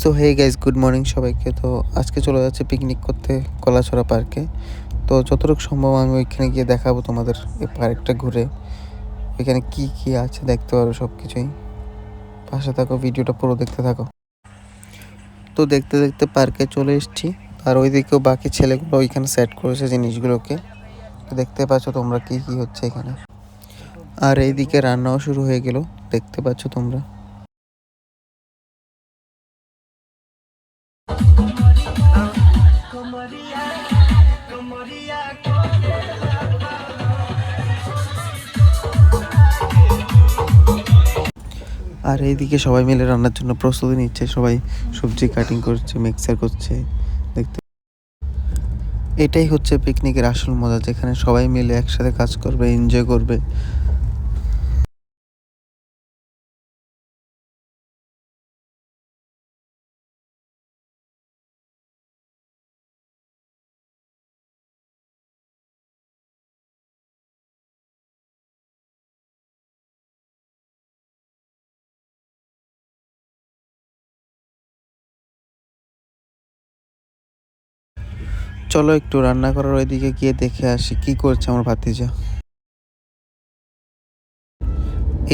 So hey guys, good morning সবাইকে। তো আজকে চলে যাচ্ছে পিকনিক করতে কলাছড়া পার্কে। তো যতটুকু সম্ভব আমি ওইখানে গিয়ে দেখাবো তোমাদের এই পার্কটা ঘুরে। ওইখানে কি কি আছে দেখতে পারো সব কিছুই। পাশে থাকো, ভিডিওটা পুরো দেখতে থাকো। তো দেখতে দেখতে পার্কে চলে এসেছি। আর ওইদিকেও বাকি ছেলেগুলো ওইখানে সেট করেছে জিনিসগুলোকে। তো দেখতে পাচ্ছ তোমরা কি কি হচ্ছে এখানে। আর এইদিকে রান্নাও শুরু হয়ে গেল, দেখতে পাচ্ছ তোমরা। আর এইদিকে সবাই মিলে রান্নার জন্য প্রস্তুতি নিচ্ছে, সবাই সবজি কাটিং করছে, মিক্সার করছে। দেখতে এটাই হচ্ছে পিকনিকের আসল মজা, যেখানে সবাই মিলে একসাথে কাজ করবে, এনজয় করবে। চলো একটু রান্না করার ওইদিকে গিয়ে দেখে আসি কি করছে আমার ভাতিজা।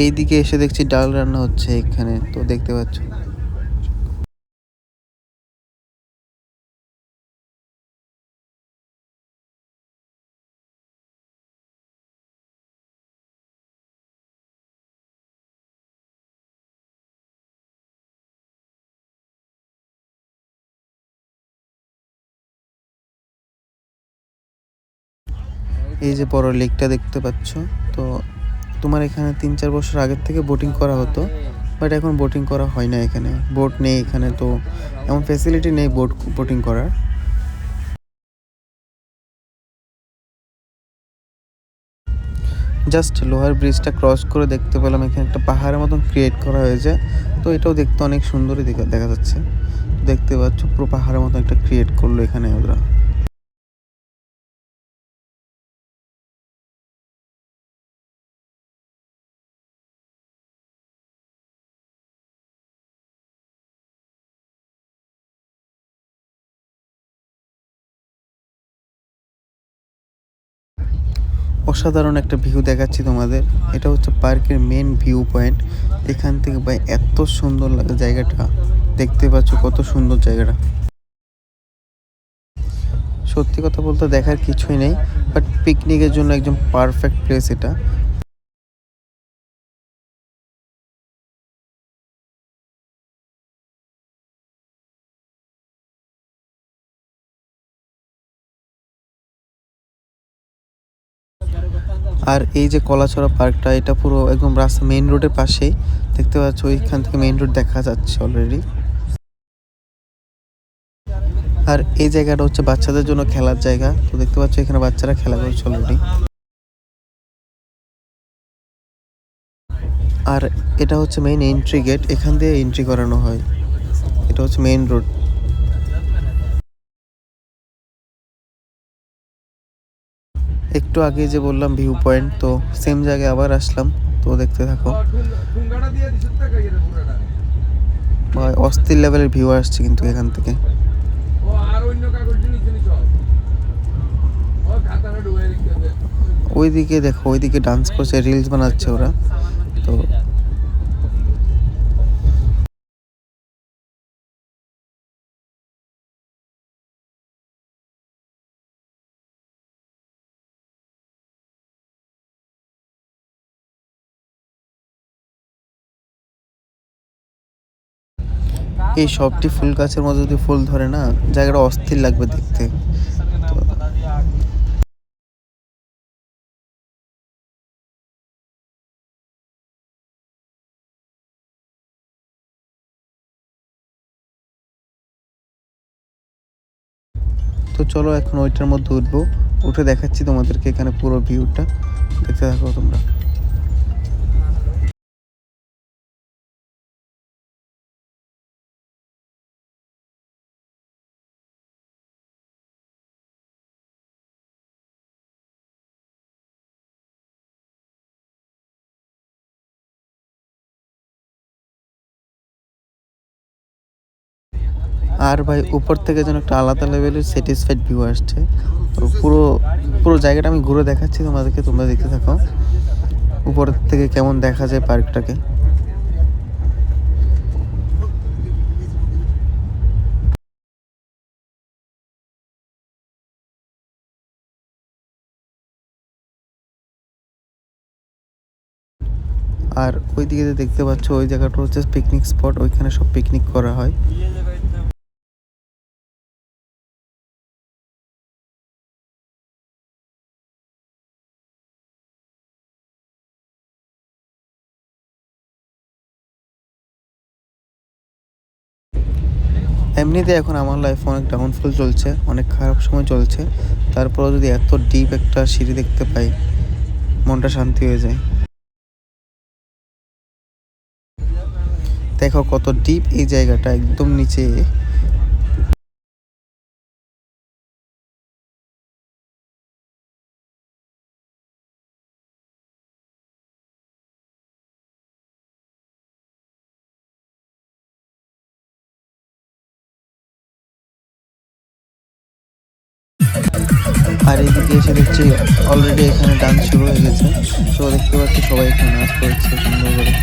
এইদিকে এসে দেখছি ডাল রান্না হচ্ছে এখানে, তো দেখতে পাচ্ছ। এই যে বড় লেকটা দেখতে পাচ্ছ। তো তোমার এখানে 3-4 বছর আগের থেকে বোটিং করা হতো, বাট এখন বোটিং করা হয় না। এখানে বোট নেই এখানে, তো এমন ফ্যাসিলিটি নেই বোটিং করার। জাস্ট লোহার ব্রিজটা ক্রস করে দেখতে পেলাম এখানে একটা পাহাড়ের মতন ক্রিয়েট করা হয়েছে। তো এটাও দেখতে অনেক সুন্দরই দেখা যাচ্ছে। দেখতে পাচ্ছ পুরো পাহাড়ের মতন একটা ক্রিয়েট করলো এখানে ওরা। অসাধারণ একটা ভিউ দেখাচ্ছি তোমাদের। এটা হচ্ছে পার্কের মেন ভিউ পয়েন্ট। এখান থেকে ভাই এত সুন্দর লাগে জায়গাটা, দেখতে পাচ্ছ কত সুন্দর জায়গাটা। সত্যি কথা বলতে দেখার কিছুই নেই, বাট পিকনিকের জন্য একদম পারফেক্ট প্লেস এটা। আর এই যে কলাছড়া পার্কটা, এটা পুরো একদম রাস্তা মেইন রোডের পাশেই। দেখতে পাচ্ছ ওইখান থেকে মেইন রোড দেখা যাচ্ছে অলরেডি। আর এই জায়গাটা হচ্ছে বাচ্চাদের জন্য খেলার জায়গা। তো দেখতে পাচ্ছ এখানে বাচ্চারা খেলা করছে অলরেডি। আর এটা হচ্ছে মেইন এন্ট্রি গেট, এখান দিয়ে এন্ট্রি করানো হয়। এটা হচ্ছে মেইন রোড। একটু আগে যে বললাম ভিউ পয়েন্ট, তো সেম জায়গায় আবার আসলাম। তো দেখতে থাকো, অস্থির লেভেলের ভিউ আসছে কিন্তু এখান থেকে। ওইদিকে দেখো, ওইদিকে ডান্স করছে, রিলস বানাচ্ছে ওরা। তো এই সবটি ফুল গাছের মধ্যে যদি ফুল ধরে না, জায়গাটা অস্থির লাগবে দেখতে। তো তো চলো এখন ওইটার মধ্যে উঠবো, উঠে দেখাচ্ছি তোমাদেরকে এখানে পুরো ভিউটা। দেখতে থাকো তোমরা। আর ভাই উপর থেকে যেন একটা আলাদা লেভেলের স্যাটিসফাইড ভিউ আসছে। তো পুরো পুরো জায়গাটা আমি ঘুরে দেখাচ্ছি তোমাদেরকে, তোমরা দেখতে থাকো উপর থেকে কেমন দেখা যায় পার্কটাকে। আর ওই দিকে যে দেখতে পাচ্ছ ওই জায়গাটা হচ্ছে পিকনিক স্পট, ওইখানে সব পিকনিক করা হয়। এমনিতে এখন আমার লাইফ অনেক ডাউনফল চলছে, অনেক খারাপ সময় চলছে, তারপরেও যদি এত ডিপ একটা সিঁড়ি দেখতে পাই মনটা শান্তি হয়ে যায়। দেখো কত ডিপ এই জায়গাটা, একদম নিচে। আর এইদিকে এসে দেখছি অলরেডি এখানে ডান্স শুরু হয়ে গেছে। তো দেখতে পাচ্ছি সবাই এখানে নাচ করছে সুন্দর করে।